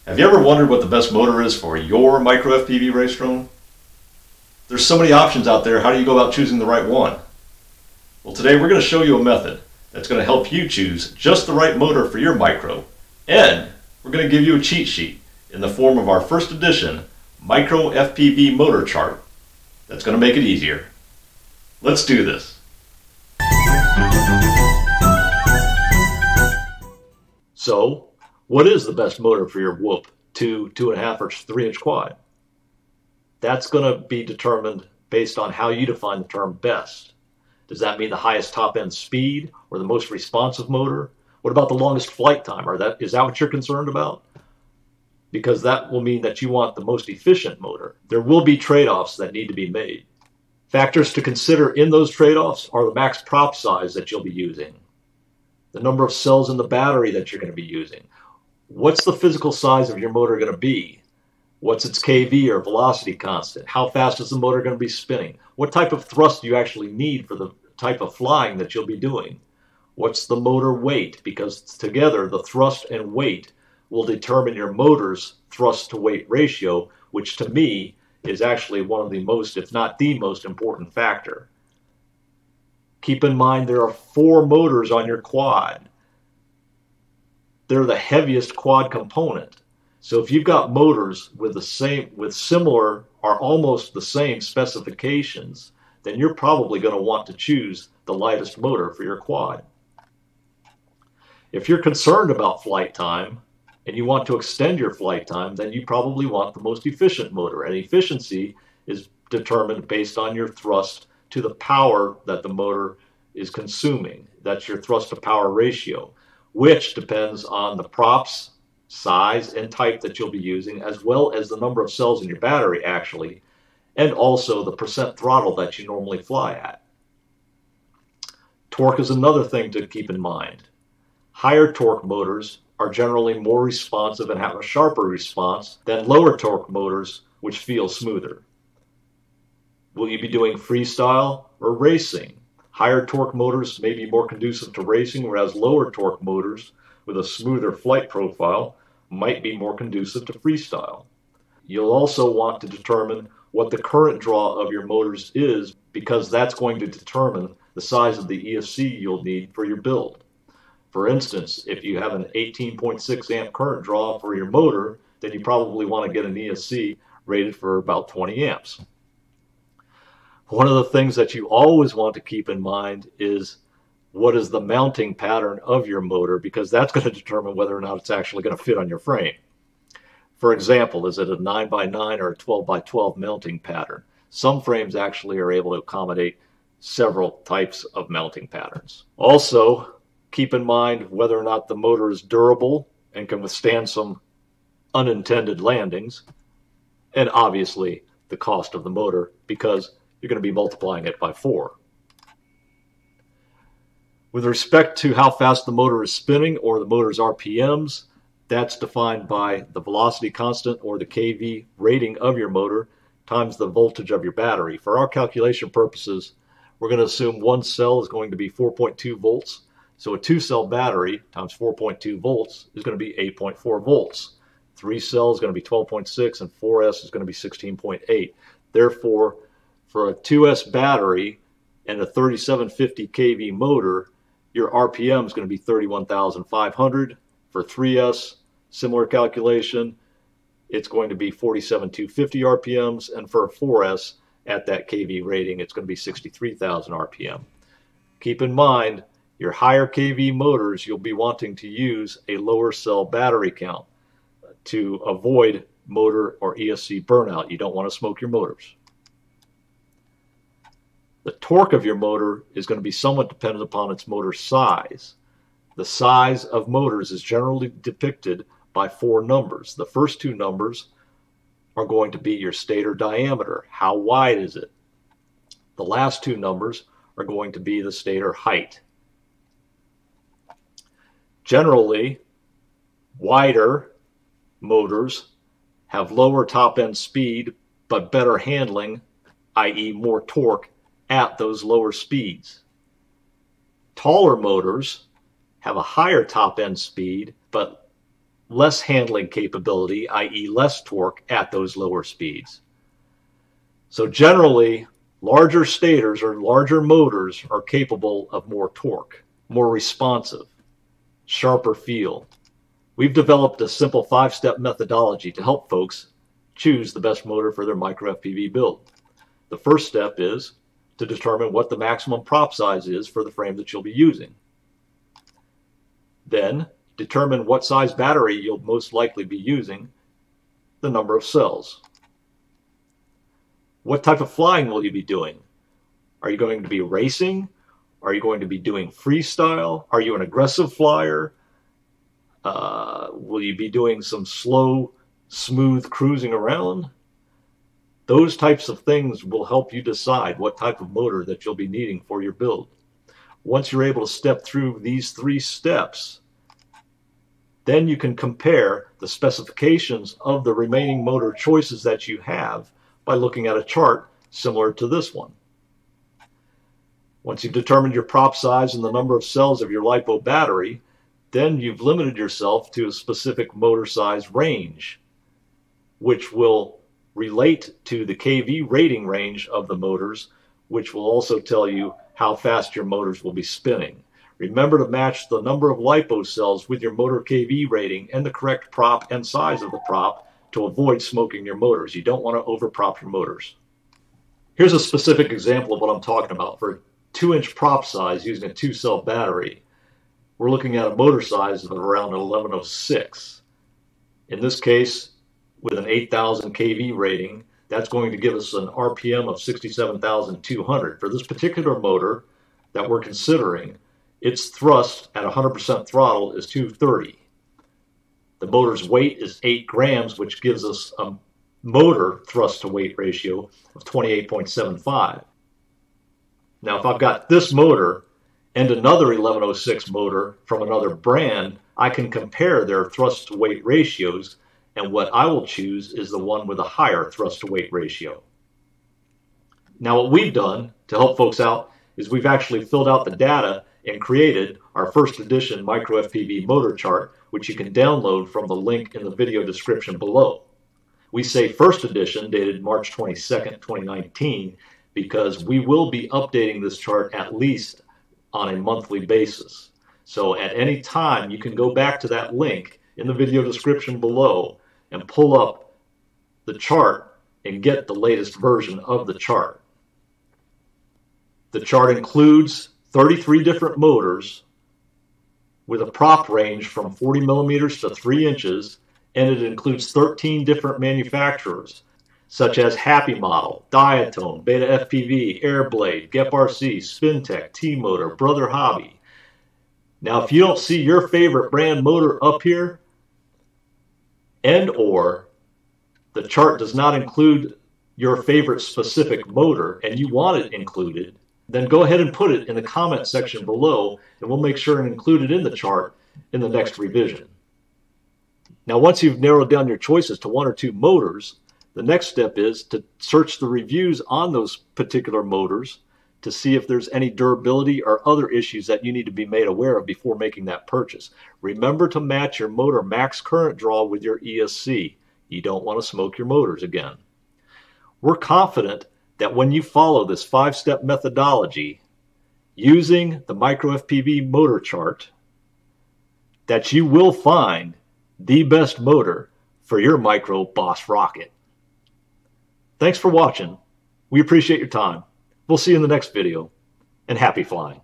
Have you ever wondered what the best motor is for your micro FPV race drone? There's so many options out there. How do you go about choosing the right one? Well, today we're going to show you a method that's going to help you choose just the right motor for your micro. And we're going to give you a cheat sheet in the form of our first edition micro FPV motor chart that's going to make it easier. Let's do this. So, what is the best motor for your Whoop 2, 2.5, or 3-inch quad? That's going to be determined based on how you define the term best. Does that mean the highest top-end speed or the most responsive motor? What about the longest flight time? Is that what you're concerned about? Because that will mean that you want the most efficient motor. There will be trade-offs that need to be made. Factors to consider in those trade-offs are the max prop size that you'll be using, the number of cells in the battery that you're going to be using. What's the physical size of your motor going to be? What's its kV or velocity constant? How fast is the motor going to be spinning? What type of thrust do you actually need for the type of flying that you'll be doing? What's the motor weight? Because together the thrust and weight will determine your motor's thrust to weight ratio, which to me is actually one of the most, if not the most important factor. Keep in mind there are 4 motors on your quad. They're the heaviest quad component. So if you've got motors with similar or almost the same specifications, then you're probably going to want to choose the lightest motor for your quad. If you're concerned about flight time and you want to extend your flight time, then you probably want the most efficient motor. And efficiency is determined based on your thrust to the power that the motor is consuming. That's your thrust to power ratio, which depends on the props, size, and type that you'll be using, as well as the number of cells in your battery actually, and also the percent throttle that you normally fly at. Torque is another thing to keep in mind. Higher torque motors are generally more responsive and have a sharper response than lower torque motors, which feel smoother. Will you be doing freestyle or racing? Higher torque motors may be more conducive to racing, whereas lower torque motors with a smoother flight profile might be more conducive to freestyle. You'll also want to determine what the current draw of your motors is, because that's going to determine the size of the ESC you'll need for your build. For instance, if you have an 18.6 amp current draw for your motor, then you probably want to get an ESC rated for about 20 amps. One of the things that you always want to keep in mind is what is the mounting pattern of your motor, because that's going to determine whether or not it's actually going to fit on your frame. For example, is it a 9x9 or a 12x12 mounting pattern? Some frames actually are able to accommodate several types of mounting patterns. Also, keep in mind whether or not the motor is durable and can withstand some unintended landings, and obviously the cost of the motor, because you're going to be multiplying it by 4. With respect to how fast the motor is spinning, or the motor's RPMs, that's defined by the velocity constant, or the kV rating of your motor, times the voltage of your battery. For our calculation purposes, we're going to assume one cell is going to be 4.2 volts. So a 2-cell battery times 4.2 volts is going to be 8.4 volts. 3 cells is going to be 12.6, and 4S is going to be 16.8. Therefore, for a 2S battery and a 3750 kV motor, your RPM is going to be 31,500. For 3S, similar calculation, it's going to be 47,250 RPMs, and for a 4S at that kV rating, it's going to be 63,000 RPM. Keep in mind, your higher kV motors, you'll be wanting to use a lower cell battery count to avoid motor or ESC burnout. You don't want to smoke your motors. The torque of your motor is going to be somewhat dependent upon its motor size. The size of motors is generally depicted by 4 numbers. The first 2 numbers are going to be your stator diameter. How wide is it? The last 2 numbers are going to be the stator height. Generally, wider motors have lower top-end speed but better handling, i.e. more torque, at those lower speeds. Taller motors have a higher top end speed, but less handling capability, i.e. less torque at those lower speeds. So generally, larger stators or larger motors are capable of more torque, more responsive, sharper feel. We've developed a simple 5-step methodology to help folks choose the best motor for their micro FPV build. The first step is to determine what the maximum prop size is for the frame that you'll be using. Then determine what size battery you'll most likely be using, the number of cells. What type of flying will you be doing? Are you going to be racing? Are you going to be doing freestyle? Are you an aggressive flyer? Will you be doing some slow, smooth cruising around? Those types of things will help you decide what type of motor that you'll be needing for your build. Once you're able to step through these 3 steps, then you can compare the specifications of the remaining motor choices that you have by looking at a chart similar to this one. Once you've determined your prop size and the number of cells of your LiPo battery, then you've limited yourself to a specific motor size range, which will relate to the kV rating range of the motors, which will also tell you how fast your motors will be spinning. Remember to match the number of LiPo cells with your motor kV rating and the correct prop and size of the prop to avoid smoking your motors. You don't want to overprop your motors. Here's a specific example of what I'm talking about. For a 2-inch prop size using a 2-cell battery, we're looking at a motor size of around 1106. In this case, with an 8,000 kV rating, that's going to give us an RPM of 67,200. For this particular motor that we're considering, its thrust at 100% throttle is 230. The motor's weight is 8 grams, which gives us a motor thrust to weight ratio of 28.75. Now, if I've got this motor and another 1106 motor from another brand, I can compare their thrust to weight ratios, and what I will choose is the one with a higher thrust to weight ratio. Now, what we've done to help folks out is we've actually filled out the data and created our first edition micro FPV motor chart, which you can download from the link in the video description below. We say first edition, dated March 22nd, 2019, because we will be updating this chart at least on a monthly basis. So at any time, you can go back to that link in the video description below and pull up the chart and get the latest version of the chart. The chart includes 33 different motors with a prop range from 40 millimeters to 3 inches, and it includes 13 different manufacturers, such as Happy Model, Diatone, betafpv, Airblade, geprc, spintech, T-Motor, brotherhobby. Now, if you don't see your favorite brand motor up here, and or the chart does not include your favorite specific motor and you want it included, then go ahead and put it in the comment section below, and we'll make sure and include it in the chart in the next revision. Now, once you've narrowed down your choices to 1 or 2 motors, the next step is to search the reviews on those particular motors to see if there's any durability or other issues that you need to be made aware of before making that purchase. Remember to match your motor max current draw with your ESC. You don't want to smoke your motors again. We're confident that when you follow this 5-step methodology using the micro FPV motor chart, that you will find the best motor for your micro boss rocket. Thanks for watching. We appreciate your time. We'll see you in the next video, and happy flying.